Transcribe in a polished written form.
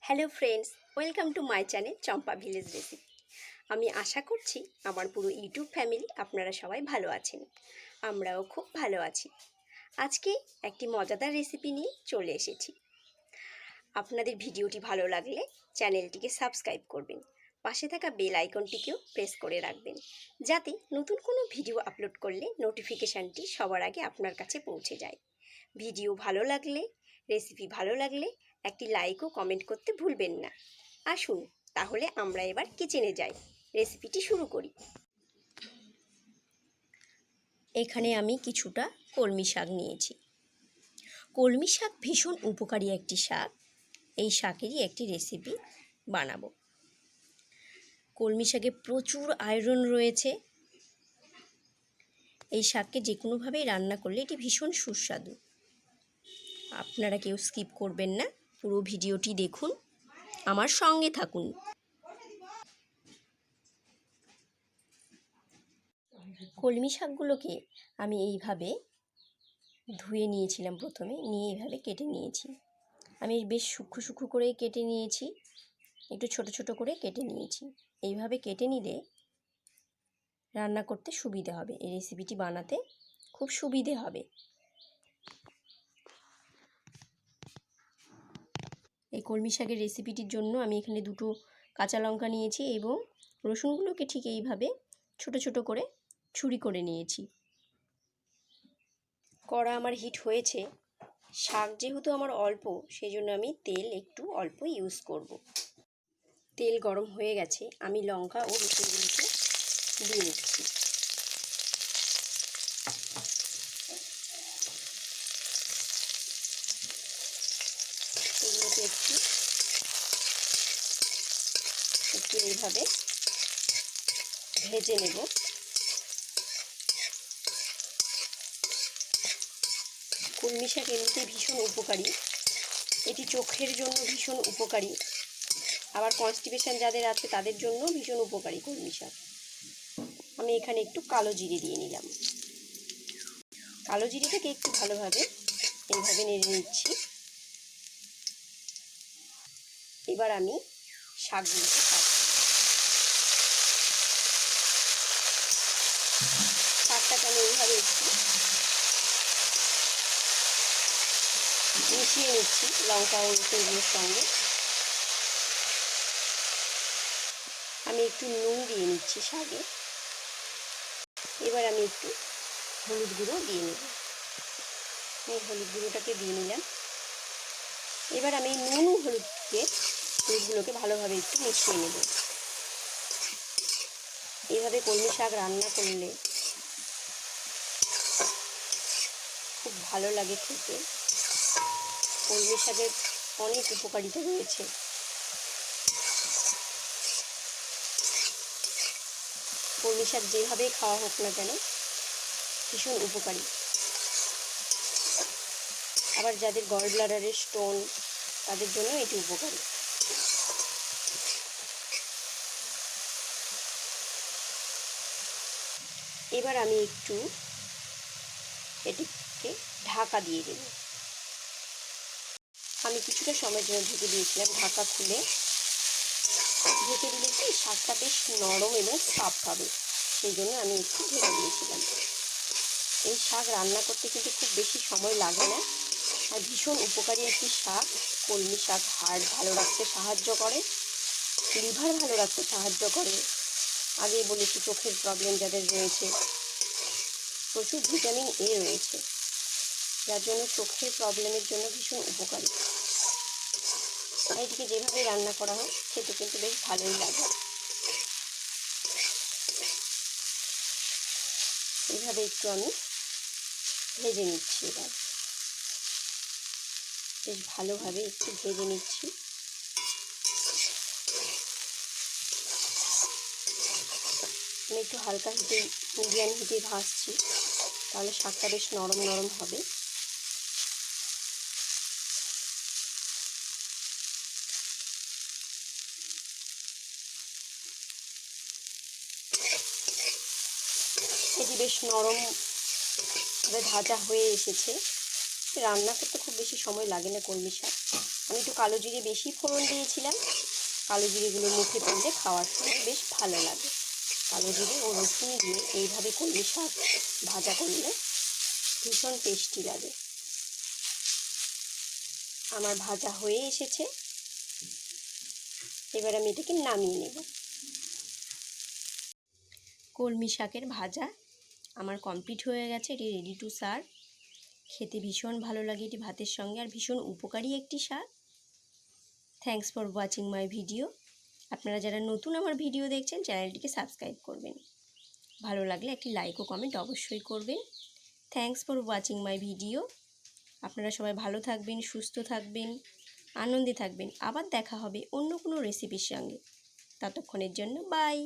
Hello friends, welcome to my channel Champa village recipe. আমি আশা করছি আমার পুরো ইউটিউব ফ্যামিলি আপনারা সবাই ভালো আছেন। আমরাও খুব ভালো আছি। আজকে একটি মজাদার রেসিপি নিয়ে চলে এসেছি। আপনাদের ভিডিওটি ভালো লাগলে চ্যানেলটিকে সাবস্ক্রাইব করবেন, পাশে থাকা বেল আইকনটিকেও প্রেস করে রাখবেন, যাতে নতুন কোনো ভিডিও আপলোড করলে নোটিফিকেশানটি সবার আগে আপনার কাছে পৌঁছে যায়। ভিডিও ভালো লাগলে, রেসিপি ভালো লাগলে একটি লাইক ও কমেন্ট করতে ভুলবেন না। আসুন তাহলে আমরা এবার কিচেনে যাই, রেসিপিটি শুরু করি। এখানে আমি কিছুটা কলমি শাক নিয়েছি। কলমি শাক ভীষণ উপকারী একটি শাক। এই শাকেরই একটি রেসিপি বানাবো। কলমি শাকে প্রচুর আয়রন রয়েছে। এই শাককে যে কোনোভাবেই রান্না করলে এটি ভীষণ সুস্বাদু। আপনারা কেউ স্কিপ করবেন না, পুরো ভিডিওটি দেখুন, আমার সঙ্গে থাকুন। কলমি শাকগুলোকে আমি এইভাবে ধুয়ে নিয়েছিলাম, প্রথমে নিয়ে এইভাবে কেটে নিয়েছি। আমি বেশ সূক্ষ্ম সূক্ষ্ম করে কেটে নিয়েছি, একটু ছোট ছোট করে কেটে নিয়েছি। এইভাবে কেটে নিলে রান্না করতে সুবিধে হবে, এই রেসিপিটি বানাতে খুব সুবিধে হবে। এই কলমি শাকের রেসিপিটির জন্য আমি এখানে দুটো কাঁচা লঙ্কা নিয়েছি এবং রসুনগুলোকে ঠিক এইভাবে ছোট ছোট করে ছুরি করে নিয়েছি। কড়া আমার হিট হয়েছে। শাক যেহেতু আমার অল্প, সেই জন্য আমি তেল একটু অল্প ইউজ করব। তেল গরম হয়ে গেছে, আমি লঙ্কা ও রসুনগুলোকে দিয়ে নিচ্ছি। এগুলোকে একটু এইভাবে ভেজে নেব। কলমি শাক এমনিতে ভীষণ উপকারী, এটি চোখের জন্য ভীষণ উপকারী, আবার কনস্টিপেশন যাদের আছে তাদের জন্য ভীষণ উপকারী কলমি শাক। আমি এখানে একটু কালো জিরে দিয়ে নিলাম। কালো জিরেটাকে একটু ভালোভাবে এইভাবে নেড়ে নিচ্ছি। এবার আমি শাকগুলোকে শাকটাকে আমি এইভাবে একটু মিশিয়ে নিচ্ছি লঙ্কা ও রসুনগুলোর সঙ্গে। আমি একটু নুন দিয়ে নিচ্ছি শাকে। এবার আমি একটু হলুদ গুঁড়ো দিয়ে নেব। এই হলুদ গুঁড়োটাকে দিয়ে নিলাম। এবার আমি নুন ও হলুদগুলোকে ভালোভাবে একটু মিশিয়ে নেব। এইভাবে কলমি শাক রান্না করলে খুব ভালো লাগে খেতে। কলমি শাকের অনেক উপকারিতা রয়েছে। কলমি শাক যেভাবে খাওয়া হোক না কেন ভীষণ উপকারী। আবার যাদের গল ব্লাডারের স্টোন, তাদের জন্য এটি উপকারী। এবার আমি একটু এটিকে ঢাকা দিয়ে দেব। আমি কিছুটা সময়ের জন্য ঢেকে দিয়েছিলাম। ঢাকা খুলে ঢেকে দিলে কি শাকটা বেশ নরম এবং সফট হবে, সেই জন্য আমি একটু ঢেকে দিয়েছিলাম। এই শাক রান্না করতে কিন্তু খুব বেশি সময় লাগে না, আর ভীষণ উপকারী একটি শাক। কলমি শাক হার্ট ভালো রাখতে সাহায্য করে, লিভার ভালো রাখতে সাহায্য করে। আগেই বলেছি চোখের প্রবলেম যাদের রয়েছে, প্রচুর ভিটামিন এ রয়েছে, যার জন্য চোখের প্রবলেমের জন্য ভীষণ উপকারী। এইদিকে যেভাবে রান্না করা হয় খেতে কিন্তু বেশ ভালোই লাগে। এইভাবে একটু আমি ভেজে নিচ্ছি। এবার বেশ ভালোভাবে একটু ভেজে নিচ্ছি। আমি একটু হালকা হিটে, মিডিয়াম হিটে ভাজছি, তাহলে শাকটা বেশ নরম নরম হবে। এটি বেশ নরমভাবে ভাজা হয়ে এসেছে। রান্না করতে খুব বেশি সময় লাগে না কলমি শাক। আমি একটু কালো জিরে বেশি ফোড়ন দিয়েছিলাম। কালো জিরেগুলো মুখে পড়লে খাওয়ার সময় বেশ ভালো লাগে। কালো জিরে ও রসুন দিয়ে এইভাবে কলমি শাক ভাজা করলে ভীষণ টেস্টি লাগে। আমার ভাজা হয়ে এসেছে, এবার আমি এটাকে নামিয়ে নেব। কলমি শাকের ভাজা আমার কমপ্লিট হয়ে গেছে, এটি রেডি টু সার্ভ। খেতে ভীষণ ভালো লাগে এটি ভাতের সঙ্গে, আর ভীষণ উপকারী একটি শাক। Thanks for watching my video. আপনারা যারা নতুন আমার ভিডিও দেখছেন চ্যানেলটিকে সাবস্ক্রাইব করবেন। ভালো লাগলে একটি লাইক ও কমেন্ট অবশ্যই করবেন। Thanks for watching my video. আপনারা সবাই ভালো থাকবেন, সুস্থ থাকবেন, আনন্দে থাকবেন। আবার দেখা হবে অন্য কোনো রেসিপির সঙ্গে। ততক্ষণের জন্য বাই।